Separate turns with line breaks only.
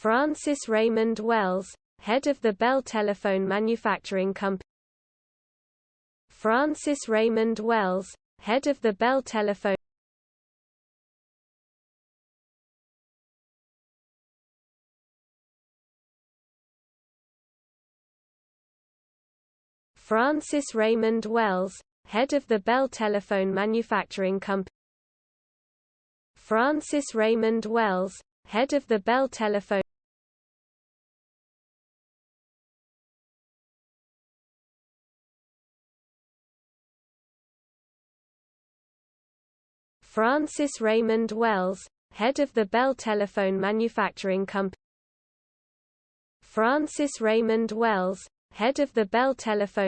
Francis Raymond Wells, head of the Bell Telephone Manufacturing Company. Francis Raymond Wells, head of the Bell Telephone. Francis Raymond Wells, head of the Bell Telephone Manufacturing Company. Francis Raymond Wells, head of the Bell Telephone. Francis Raymond Wells, head of the Bell Telephone Manufacturing Company. Francis Raymond Wells, head of the Bell Telephone.